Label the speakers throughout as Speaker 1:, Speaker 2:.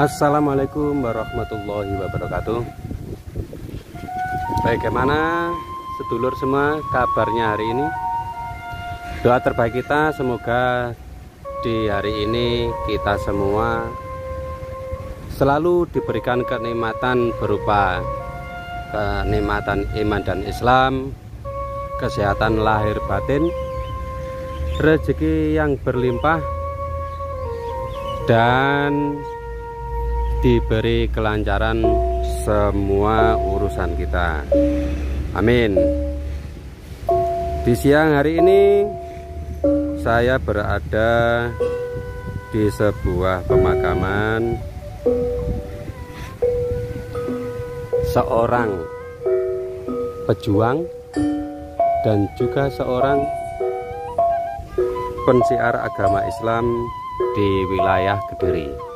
Speaker 1: Assalamualaikum warahmatullahi wabarakatuh. Bagaimana sedulur semua kabarnya hari ini? Doa terbaik kita semoga di hari ini kita semua selalu diberikan kenikmatan berupa kenikmatan iman dan Islam, kesehatan lahir batin, rezeki yang berlimpah, dan diberi kelancaran semua urusan kita. Amin. Di siang hari ini saya berada di sebuah pemakaman seorang pejuang dan juga seorang pensiar agama Islam di wilayah Kediri.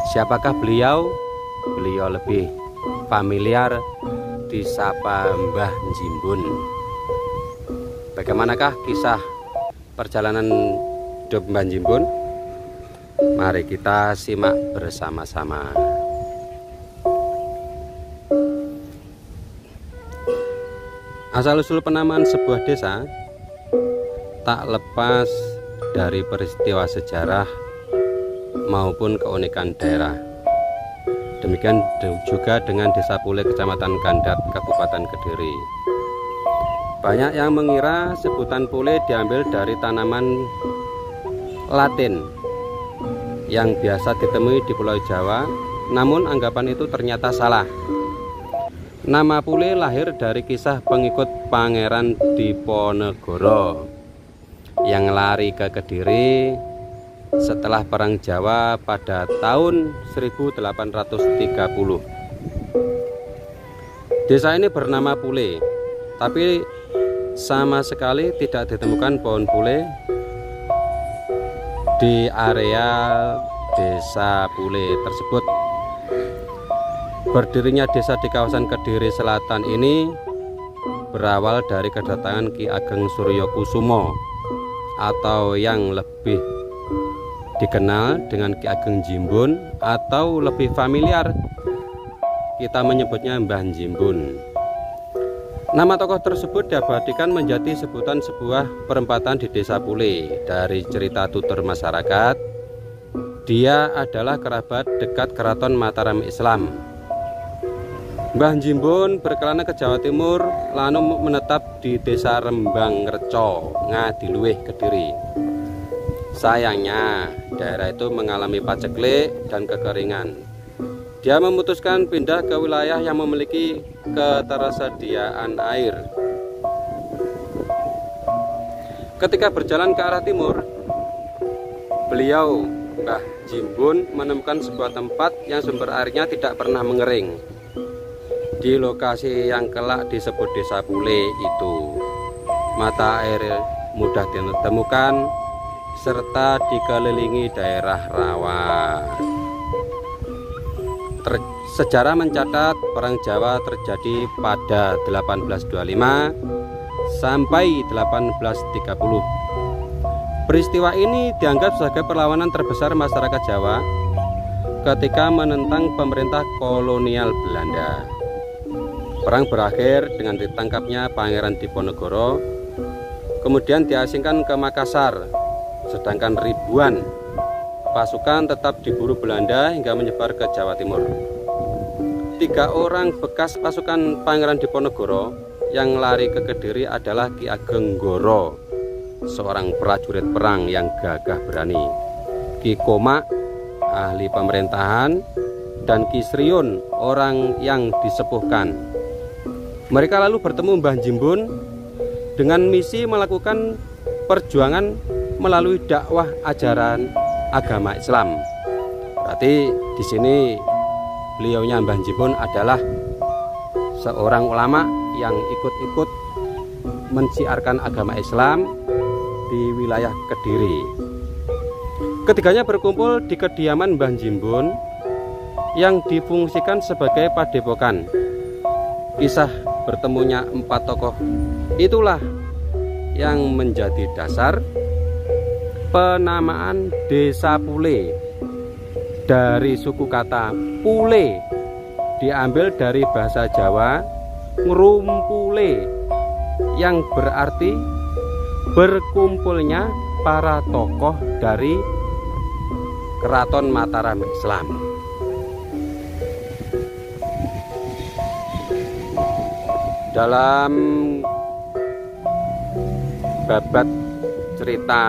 Speaker 1: Siapakah beliau? Beliau lebih familiar disapa Mbah Jimbun. Bagaimanakah kisah perjalanan hidup Mbah Jimbun? Mari kita simak bersama-sama. Asal-usul penamaan sebuah desa tak lepas dari peristiwa sejarah maupun keunikan daerah. Demikian juga dengan Desa Pule, Kecamatan Kandat, Kabupaten Kediri. Banyak yang mengira sebutan Pule diambil dari tanaman Latin yang biasa ditemui di Pulau Jawa, namun anggapan itu ternyata salah. Nama Pule lahir dari kisah pengikut Pangeran Diponegoro yang lari ke Kediri setelah Perang Jawa pada tahun 1830. Desa ini bernama Pule, tapi sama sekali tidak ditemukan pohon Pule di area Desa Pule tersebut. Berdirinya desa di kawasan Kediri Selatan ini berawal dari kedatangan Ki Ageng Suryokusumo atau yang lebih dikenal dengan Ki Ageng Jimbun, atau lebih familiar kita menyebutnya Mbah Jimbun. Nama tokoh tersebut diabadikan menjadi sebutan sebuah perempatan di Desa Pule. Dari cerita tutur masyarakat, dia adalah kerabat dekat Keraton Mataram Islam. Mbah Jimbun berkelana ke Jawa Timur lalu menetap di Desa Rembang Reco, Ngadiluih, Kediri. Sayangnya daerah itu mengalami paceklik dan kekeringan. Dia memutuskan pindah ke wilayah yang memiliki ketersediaan air. Ketika berjalan ke arah timur, beliau Mbah Jimbun menemukan sebuah tempat yang sumber airnya tidak pernah mengering. Di lokasi yang kelak disebut Desa Pule itu, mata air mudah ditemukan serta dikelilingi daerah rawa. Sejarah mencatat Perang Jawa terjadi pada 1825 sampai 1830. Peristiwa ini dianggap sebagai perlawanan terbesar masyarakat Jawa ketika menentang pemerintah kolonial Belanda. Perang berakhir dengan ditangkapnya Pangeran Diponegoro, kemudian diasingkan ke Makassar, sedangkan ribuan pasukan tetap diburu Belanda hingga menyebar ke Jawa Timur. 3 orang bekas pasukan Pangeran Diponegoro yang lari ke Kediri adalah Ki Ageng Goro, seorang prajurit perang yang gagah berani, Ki Komak, ahli pemerintahan, dan Ki Sriun, orang yang disepuhkan. Mereka lalu bertemu Mbah Jimbun dengan misi melakukan perjuangan melalui dakwah ajaran agama Islam. Berarti di sini beliaunya Mbah Jimbun adalah seorang ulama yang ikut-ikut mensiarkan agama Islam di wilayah Kediri. Ketiganya berkumpul di kediaman Mbah Jimbun yang difungsikan sebagai padepokan. Kisah bertemunya 4 tokoh itulah yang menjadi dasar penamaan Desa Pule dari suku kata pule, diambil dari bahasa Jawa ngrumpule, yang berarti berkumpulnya para tokoh dari Keraton Mataram Islam. Dalam babat cerita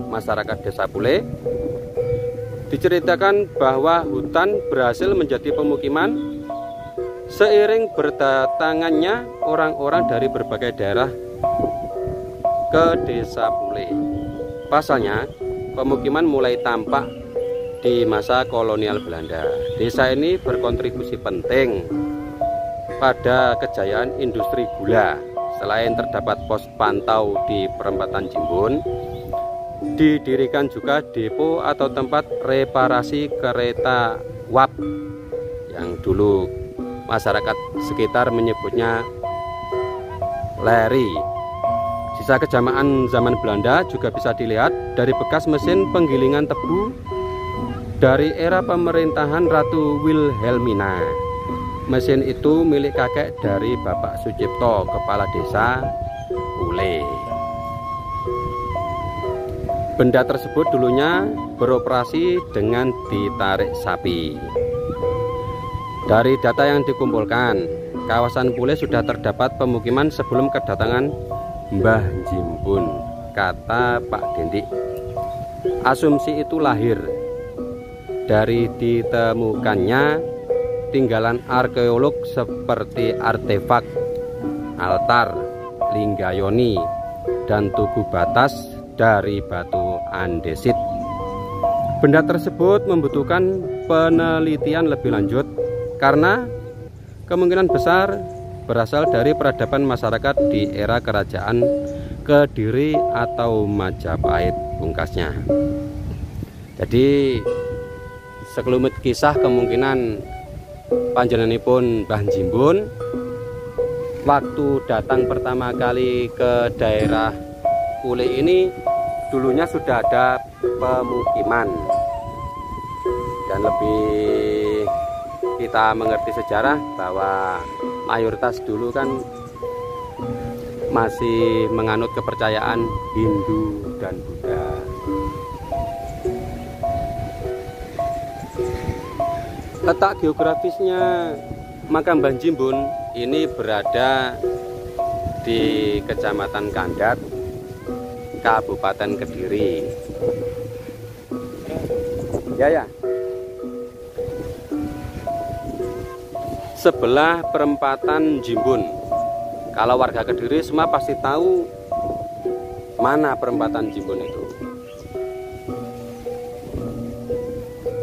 Speaker 1: masyarakat Desa Pule diceritakan bahwa hutan berhasil menjadi pemukiman seiring berdatangannya orang-orang dari berbagai daerah ke Desa Pule. Pasalnya, pemukiman mulai tampak di masa kolonial Belanda. Desa ini berkontribusi penting pada kejayaan industri gula. Selain terdapat pos pantau di perempatan Jimbun, didirikan juga depo atau tempat reparasi kereta uap yang dulu masyarakat sekitar menyebutnya leri. Sisa kejamaan zaman Belanda juga bisa dilihat dari bekas mesin penggilingan tebu dari era pemerintahan Ratu Wilhelmina. Mesin itu milik kakek dari Bapak Sucipto, kepala desa Pule. Benda tersebut dulunya beroperasi dengan ditarik sapi. Dari data yang dikumpulkan, kawasan Pule sudah terdapat pemukiman sebelum kedatangan Mbah Jimbun, kata Pak Dendik. Asumsi itu lahir dari ditemukannya tinggalan arkeolog seperti artefak, altar, linggayoni, dan tugu batas dari batu andesit. Benda tersebut membutuhkan penelitian lebih lanjut karena kemungkinan besar berasal dari peradaban masyarakat di era kerajaan Kediri atau Majapahit pungkasnya. Jadi sekelumit kisah kemungkinan panjenenganipun Mbah Jimbun waktu datang pertama kali ke daerah Pule ini dulunya sudah ada pemukiman. Dan lebih kita mengerti sejarah bahwa mayoritas dulu kan masih menganut kepercayaan Hindu dan Buddha. Letak geografisnya makam Mbah Jimbun ini berada di Kecamatan Kandat, Kabupaten Kediri. Ya. Sebelah perempatan Jimbun. Kalau warga Kediri semua pasti tahu mana perempatan Jimbun itu.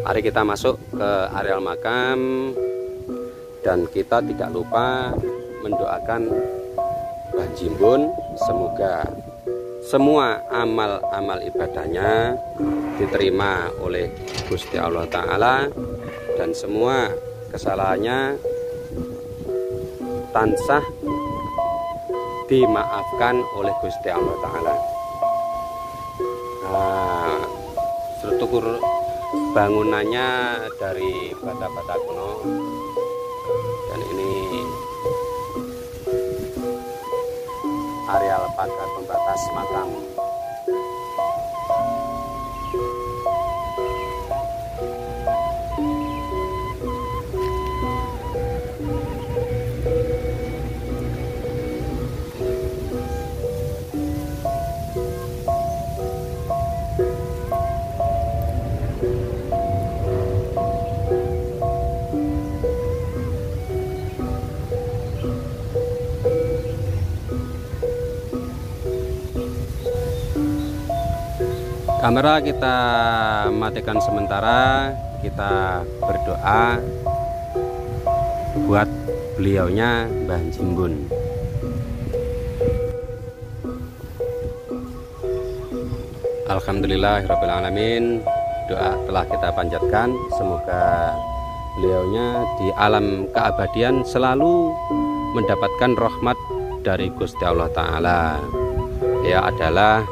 Speaker 1: Mari kita masuk ke areal makam dan kita tidak lupa mendoakan Mbah Jimbun, semoga semua amal-amal ibadahnya diterima oleh Gusti Allah Ta'ala dan semua kesalahannya tansah dimaafkan oleh Gusti Allah Ta'ala. Nah, struktur bangunannya dari bata-bata kuno, dan ini areal pagar pembatas makam. Kamera kita matikan sementara, kita berdoa buat beliaunya Mbah Jimbun. Alhamdulillahirrabbilalamin, doa telah kita panjatkan, semoga beliaunya di alam keabadian selalu mendapatkan rahmat dari Gusti Allah Ta'ala. Dia adalah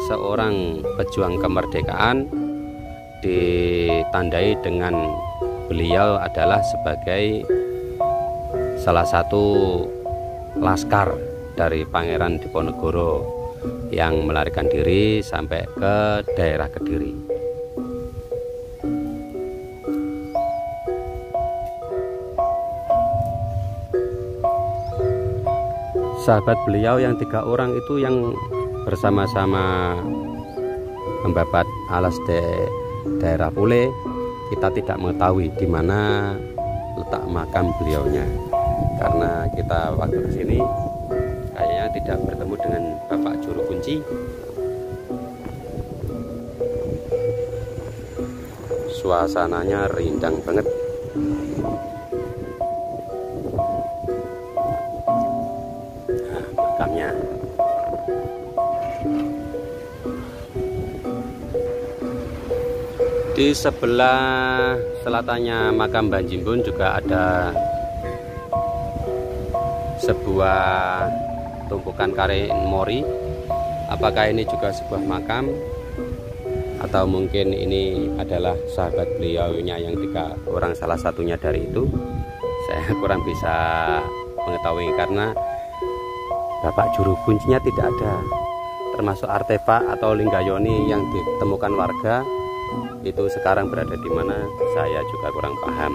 Speaker 1: seorang pejuang kemerdekaan ditandai dengan beliau adalah sebagai salah satu laskar dari Pangeran Diponegoro yang melarikan diri sampai ke daerah Kediri. Sahabat beliau yang 3 orang itu yang bersama-sama membabat alas daerah Pule, kita tidak mengetahui di mana letak makam beliaunya, karena kita waktu kesini kayaknya tidak bertemu dengan Bapak Juru Kunci. Suasananya rindang banget. Nah, makamnya. Di sebelah selatannya makam Mbah Jimbun juga ada sebuah tumpukan kain mori. Apakah ini juga sebuah makam atau mungkin ini adalah sahabat beliaunya yang 3 orang, salah satunya dari itu? Saya kurang bisa mengetahui karena Bapak Juru Kuncinya tidak ada. Termasuk artefak atau linggayoni yang ditemukan warga itu sekarang berada di mana, saya juga kurang paham.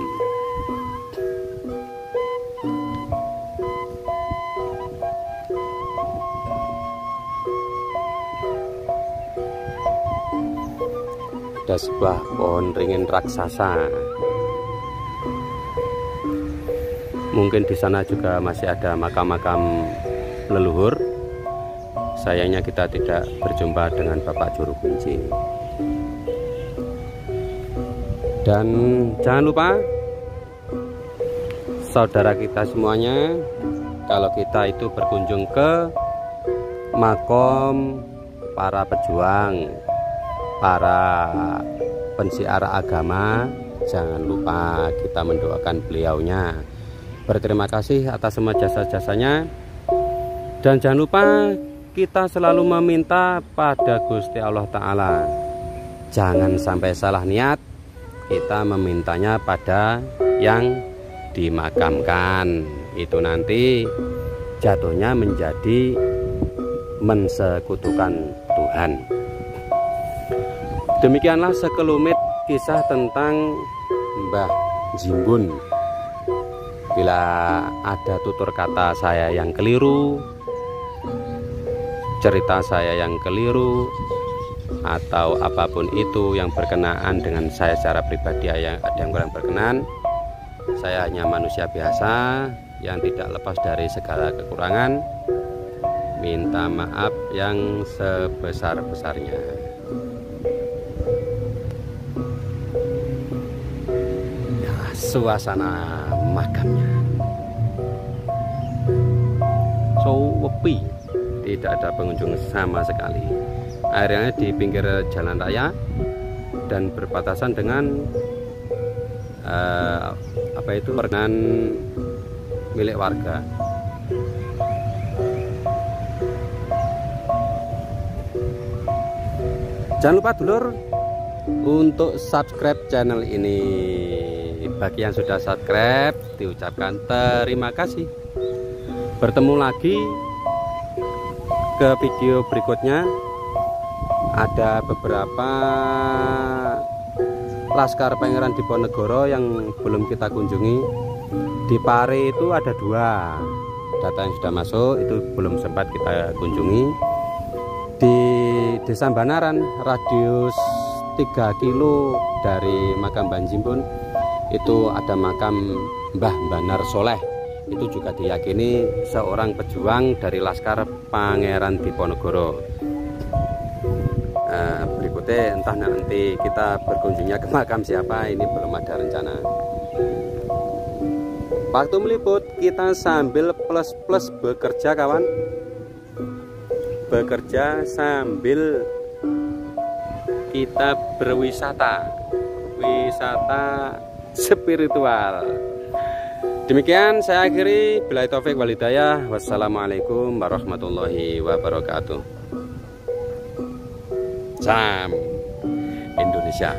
Speaker 1: Ada sebuah pohon ringin raksasa. Mungkin di sana juga masih ada makam-makam leluhur. Sayangnya kita tidak berjumpa dengan Bapak Juru Kunci. Dan jangan lupa saudara kita semuanya, kalau kita itu berkunjung ke makom para pejuang, para pensiar agama, jangan lupa kita mendoakan beliaunya. Berterima kasih atas semua jasa-jasanya. Dan jangan lupa kita selalu meminta pada Gusti Allah Ta'ala, jangan sampai salah niat kita memintanya pada yang dimakamkan. Itu nanti jatuhnya menjadi mensekutukan Tuhan. Demikianlah sekelumit kisah tentang Mbah Jimbun. Bila ada tutur kata saya yang keliru, cerita saya yang keliru, atau apapun itu yang berkenaan dengan saya secara pribadi, yang ada yang kurang berkenan, saya hanya manusia biasa yang tidak lepas dari segala kekurangan. Minta maaf yang sebesar-besarnya. Ya, suasana makamnya sepi, tidak ada pengunjung sama sekali. Airnya di pinggir jalan raya dan berbatasan dengan perkebunan milik warga. Jangan lupa dulur untuk subscribe channel ini. Bagi yang sudah subscribe diucapkan terima kasih. Bertemu lagi ke video berikutnya. Ada beberapa laskar Pangeran Diponegoro yang belum kita kunjungi. Di Pare itu ada 2 data yang sudah masuk, itu belum sempat kita kunjungi. Di Desa Banaran, radius 3 kilo dari makam Mbah Jimbun, itu ada makam Mbah Banar Soleh. Itu juga diyakini seorang pejuang dari laskar Pangeran Diponegoro. Berikutnya entah nanti kita berkunjungnya ke makam siapa, ini belum ada rencana. Waktu meliput kita sambil plus bekerja kawan, bekerja sambil kita berwisata, wisata spiritual. Demikian saya akhiri, billahi taufik wal hidayah. Wassalamualaikum warahmatullahi wabarakatuh. Salam Indonesia.